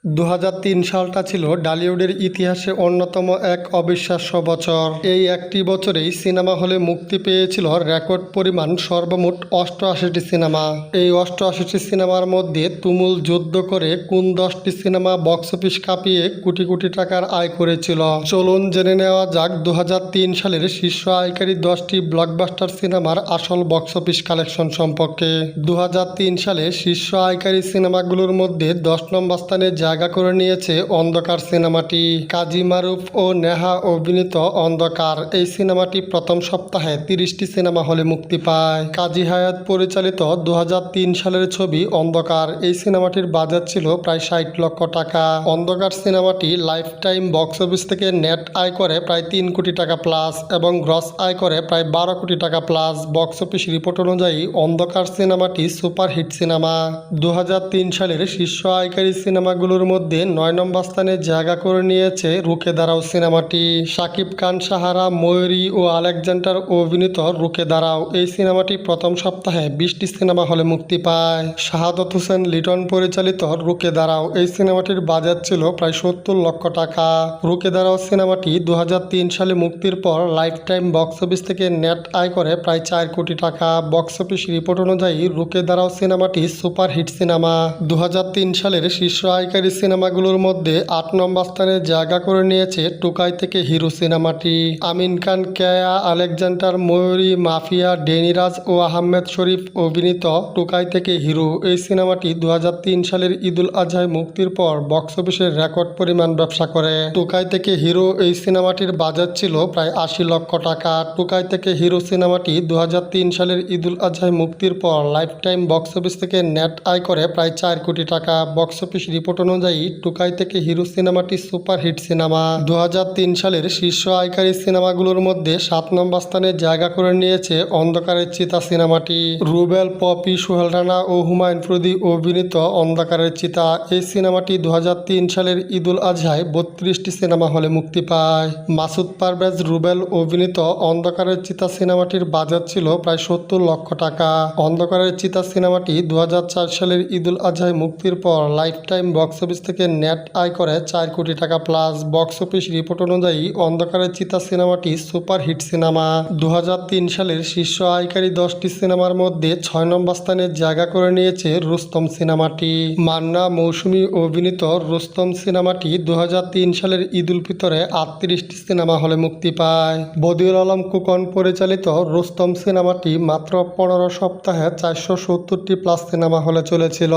2003 সালটা ছিল ডালিউডের ইতিহাসে অন্যতম এক অবিশ্বাস্য বছর। এই একটি বছরেই সিনেমা হলে মুক্তি পেয়েছিল রেকর্ড পরিমাণ সর্বমোট 88টি সিনেমা। এই 88টি সিনেমার মধ্যে তুমুল যুদ্ধ করে কোন 10টি সিনেমা বক্স অফিস কাঁপিয়ে কোটি কোটি টাকার আয় করেছিল। চলুন জেনে নেওয়া যাক 2003 সালের শীর্ষ আয়কারী 10টি ব্লকবাস্টার সিনেমার আসল বক্স অফিস কালেকশন সম্পর্কে। 2003 সালে শীর্ষ আয়কারী সিনেমাগুলোর মধ্যে 10 নম্বর স্থানে জায়গা করে নিয়েছে অন্ধকার সিনেমাটি। কাজী মারুফ ও নেহা অভিনীত অন্ধকার এই সিনেমাটি প্রথম সপ্তাহে 30টি সিনেমা হলে মুক্তি পায়। কাজী হায়াত পরিচালিত 2003 সালের ছবি অন্ধকার এই সিনেমাটির বাজেট ছিল প্রায় 60 লক্ষ টাকা। অন্ধকার সিনেমাটি লাইফ টাইম বক্স অফিস থেকে নেট আয় করে প্রায় 3 কোটি টাকা প্লাস এবং গ্রস আয় করে প্রায় 12 কোটি টাকা প্লাস। বক্স অফিস রিপোর্ট অনুযায়ী অন্ধকার সিনেমাটি সুপার হিট সিনেমা। 2003 সালের শীর্ষ আয়কারী সিনেমাগুলোর মধ্যে 9 নম্বর স্থানে জায়গা করে নিয়েছে রুখে দাঁড়াও সিনেমাটি। শাকিব খান, সাহারা, ময়ূরী ও আলেকজান্ডার অভিনীত রুখে দাঁড়াও এই সিনেমাটি প্রথম সপ্তাহে 20টি সিনেমা হলে মুক্তি পায়। শাহাদত হোসেন লিটন পরিচালিত রুখে দাঁড়াও এই সিনেমাটির বাজেট ছিল প্রায় 70 লক্ষ টাকা। রুখে দাঁড়াও সিনেমাটি 2003 সালে মুক্তির পর লাইফ টাইম বক্স অফিস থেকে নেট আয় করে প্রায় 4 কোটি টাকা। বক্স অফিস রিপোর্ট অনুযায়ী রুখে দাঁড়াও সিনেমাটি সুপার হিট সিনেমা। 2003 সালের শীর্ষ আয়কারী সিনেমাগুলোর মধ্যে 8 নম্বর স্থানে জায়গা করে নিয়েছে টুকাই থেকে হিরো সিনেমাটি। আমিন খান, কেয়া, আলেকজান্ডার, ময়ূরী, মাফিয়া, ডেনিরাজ ও আহমেদ শরীফ অভিনীত টুকাই থেকে হিরো এই সিনেমাটি 2003 সালের ঈদুল আজহায় মুক্তির পর বক্স অফিসের রেকর্ড পরিমাণ ব্যবসা করে। টুকাই থেকে হিরো এই সিনেমাটির বাজেট ছিল প্রায় 80 লক্ষ টাকা। টুকাই থেকে হিরো সিনেমাটি 2003 সালের ঈদুল আজহায় মুক্তির পর লাইফ টাইম বক্স অফিস থেকে নেট আয় করে প্রায় 4 কোটি টাকা। বক্স অফিস রিপোর্ট অনুযায়ী টুকাই থেকে হিরো সিনেমাটি সুপার হিট সিনেমা। 2003 সালের শীর্ষ আয়কারী সিনেমাগুলোর মধ্যে 7 নম্বর স্থানে জায়গা করে নিয়েছে অন্ধকারের চিতা সিনেমাটি। রুবেল, পপি, সোহেল রানা ও হুমায়ুন ফরিদি অভিনীত অন্ধকারের চিতা এই সিনেমাটি 2003 সালের ঈদুল আজহায় 32টি সিনেমা হলে মুক্তি পায়। মাসুদ পারভেজ, রুবেল অভিনীত অন্ধকারের চিতা সিনেমাটির বাজেট ছিল প্রায় 70 লক্ষ টাকা। অন্ধকারের চিতা সিনেমাটি 2004 সালের ঈদুল আজহায় মুক্তির পর লাইফ টাইম বক্স অফিস থেকে নেট আয় করে 4 কোটি টাকা প্লাস। বক্স অফিস রিপোর্ট অনুযায়ী অন্ধকারের চিতা সিনেমাটি সুপার হিট সিনেমা। 2003 সালের শীর্ষ আয়কারী 10টি সিনেমার মধ্যে 6 নম্বর স্থানে জায়গা করে নিয়েছে রুস্তম সিনেমাটি। মান্না মৌসুমী অভিনীত রুস্তম সিনেমাটি 2003 সালের ঈদুল ফিতরে 38টি সিনেমা হলে মুক্তি পায়। বদিউল আলম খোকন পরিচালিত রুস্তম সিনেমাটি মাত্র 15 সপ্তাহে 470টি প্লাস সিনেমা হলে চলেছিল।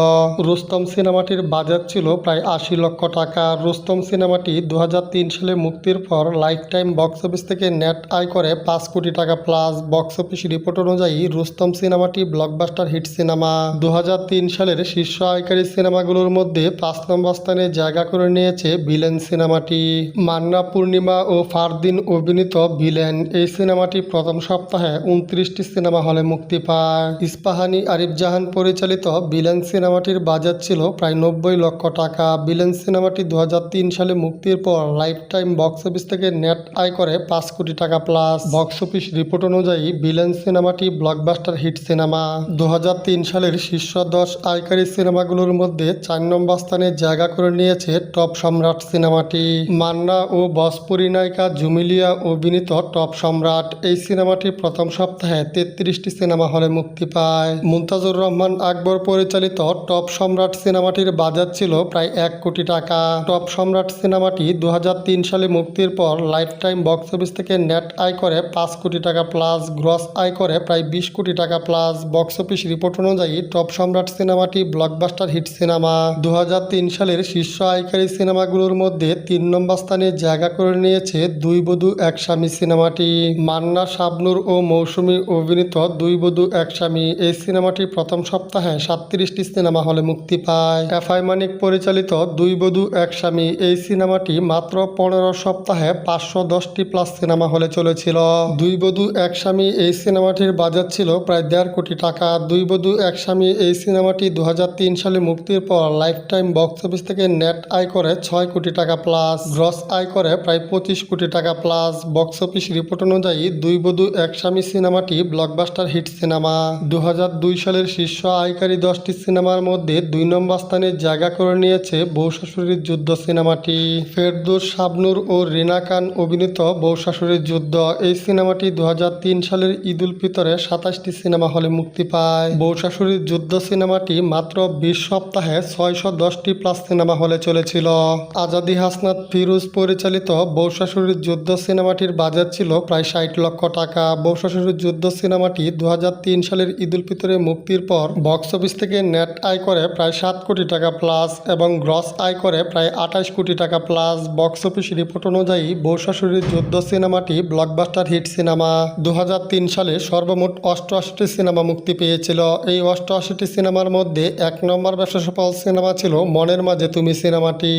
রুস্তম সিনেমাটির বাজেট ছিল প্রায় 80 লক্ষ টাকা। রুস্তম সিনেমাটি 2003 সালে মুক্তির পর লাইফ টাইম বক্স অফিস থেকে নেট আয় করে 5 কোটি টাকা প্লাস। বক্স অফিস রিপোর্ট অনুযায়ী রুস্তম সিনেমাটি ব্লকবাস্টার হিট সিনেমা। 2003 সালের শীর্ষ আয়কারী সিনেমাগুলোর মধ্যে 5 নম্বর স্থানে জায়গা করে নিয়েছে ভিলেন সিনেমাটি। মান্না, পূর্ণিমা ও ফারদিন অভিনীত ভিলেন এই সিনেমাটি প্রথম সপ্তাহে 29টি সিনেমা হলে মুক্তি পায়। ইস্পাহানি, আরিফ জাহান পরিচালিত ভিলেন সিনেমাটির বাজেট ছিল প্রায় 90 লক্ষ টাকা। ভিলেন সিনেমাটি 2003 সালে মুক্তির পর লাইফ টাইম বক্স অফিস থেকে নেট আয় করে 5 কোটি টাকা প্লাস। বক্স অফিস রিপোর্ট অনুযায়ী ভিলেন সিনেমাটি ব্লকবাস্টার হিট সিনেমা। 2003 সালের শীর্ষ 10 আয়কারী সিনেমাগুলোর মধ্যে 4 নম্বর স্থানে জায়গা করে নিয়েছে টপ সম্রাট সিনেমাটি। মান্না ও ভোজপুরি নায়িকা জুমিলিয়া অভিনীত টপ সম্রাট এই সিনেমাটি প্রথম সপ্তাহে 33টি সিনেমা হলে মুক্তি পায়। মুনতাজুর রহমান আকবর পরিচালিত টপ সম্রাট সিনেমাটির বাজেট ছিল প্রায় 1 কোটি টাকা। টপ সম্রাট সিনেমাটি 2003 সালে মুক্তির পর লাইফ টাইম বক্স অফিস থেকে নেট আয় করে 5 কোটি টাকা প্লাস। গ্রস আয় করে প্রায় 20 কোটি টাকা প্লাস। বক্স অফিস রিপোর্ট অনুযায়ী টপ সম্রাট সিনেমাটি ব্লকবাস্টার হিট সিনেমা। 2003 সালের শীর্ষ আয়কারী সিনেমাগুলোর মধ্যে 3 নম্বর স্থানে জায়গা করে নিয়েছে দুই বধূ এক স্বামী সিনেমাটি। মান্না, শাবনূর ও মৌসুমী অভিনীত দুই বধূ এক স্বামী এই সিনেমাটি প্রথম সপ্তাহে 37টি সিনেমা হলে মুক্তি পায়। এফআই মানিক পরিচালিত দুই বধূ এক স্বামী এই সিনেমাটি মাত্র 15 সপ্তাহে 510টি প্লাস সিনেমা হলে চলেছিল। দুই বধূ এক স্বামী এই সিনেমাটির বাজেট ছিল প্রায় 1.5 কোটি টাকা। দুই বধূ এক স্বামী এই সিনেমাটি 2003 সালে মুক্তির পর লাইফ টাইম বক্স অফিস থেকে নেট আয় করে 6 কোটি টাকা প্লাস। গ্রস আয় করে প্রায় 25 কোটি টাকা প্লাস। বক্স অফিস রিপোর্ট অনুযায়ী দুই বধূ এক স্বামী সিনেমাটি ব্লকবাস্টার হিট সিনেমা। 2002 সালের শীর্ষ আয়কারী 10টি সিনেমার মধ্যে 2 নম্বর স্থানে জায়গা করে নিয়েছে নিয়েছে বউ শাশুড়ির যুদ্ধ সিনেমাটি। ফেরদৌস, শাবনূর ও রিনা খান অভিনীত বউ শাশুড়ির যুদ্ধ এই সিনেমাটি 2003 সালের ঈদ উল ফিতরে 27টি সিনেমা হলে মুক্তি পায়। বউ শাশুড়ির যুদ্ধ সিনেমাটি মাত্র 20 সপ্তাহে 610টি প্লাস সিনেমা হলে চলেছিল। আজাদি হাসনাত ফিরোজ পরিচালিত বউ শাশুড়ির যুদ্ধ সিনেমাটির বাজেট ছিল প্রায় 60 লক্ষ টাকা। বউ শাশুড়ির যুদ্ধ সিনেমাটি 2003 সালের ঈদ উল ফিতরে মুক্তির পর বক্স অফিস থেকে নেট আয় করে প্রায় 7 কোটি টাকা প্লাস এবং গ্রস আয় করে প্রায় 28 কোটি টাকা প্লাস। বক্স অফিস রিপোর্ট অনুযায়ী বউ শাশুড়ির যুদ্ধ সিনেমাটি ব্লকবাস্টার হিট সিনেমা। 2003 সালে সর্বমোট 88টি সিনেমা মুক্তি পেয়েছিল। এই 88টি সিনেমার মধ্যে 1 নম্বর ব্যবসা সফল সিনেমা ছিল মনের মাঝে তুমি সিনেমাটি।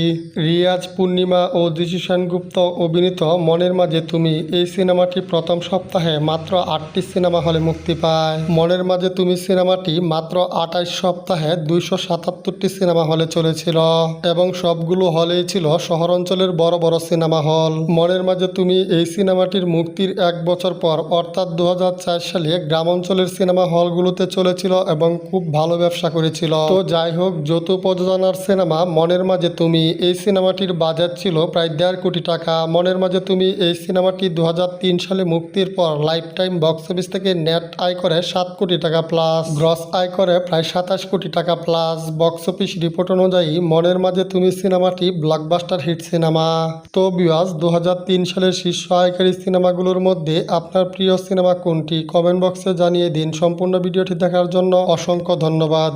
রিয়াজ, পূর্ণিমা ও যিশু সেনগুপ্ত অভিনীত মনের মাঝে তুমি এই সিনেমাটি প্রথম সপ্তাহে মাত্র 8টি সিনেমা হলে মুক্তি পায়। মনের মাঝে তুমি সিনেমাটি মাত্র 28 সপ্তাহে 277টি সিনেমা হলে চলেছিল এবং সবগুলো হলেই ছিল শহর অঞ্চলের বড় বড় সিনেমা হল। মনের মাঝে তুমি এই সিনেমাটির মুক্তির 1 বছর পর অর্থাৎ 2004 সালে গ্রাম অঞ্চলের সিনেমা হলগুলোতে চলেছিল এবং খুব ভালো ব্যবসা করেছিল। তো যাই হোক, যৌথ প্রযোজনার সিনেমা মনের মাঝে তুমি এই সিনেমাটির বাজেট ছিল প্রায় 1.5 কোটি টাকা। মনের মাঝে তুমি এই সিনেমাটি 2003 সালে মুক্তির পর লাইফ টাইম বক্স অফিস থেকে নেট আয় করে 7 কোটি টাকা প্লাস, গ্রস আয় করে প্রায় 27 কোটি টাকা প্লাস। বক্স অফিস রিপোর্ট অনুযায়ী মনের মাঝে তুমি সিনেমাটি ব্লকবাস্টার হিট সিনেমা। তো ভিউয়ার্স, 2003 সালের শীর্ষ আয়কারী সিনেমাগুলোর মধ্যে আপনার প্রিয় সিনেমা কোনটি? কমেন্ট বক্সে জানিয়ে দিন। সম্পূর্ণ ভিডিওটি দেখার জন্য অসংখ্য ধন্যবাদ।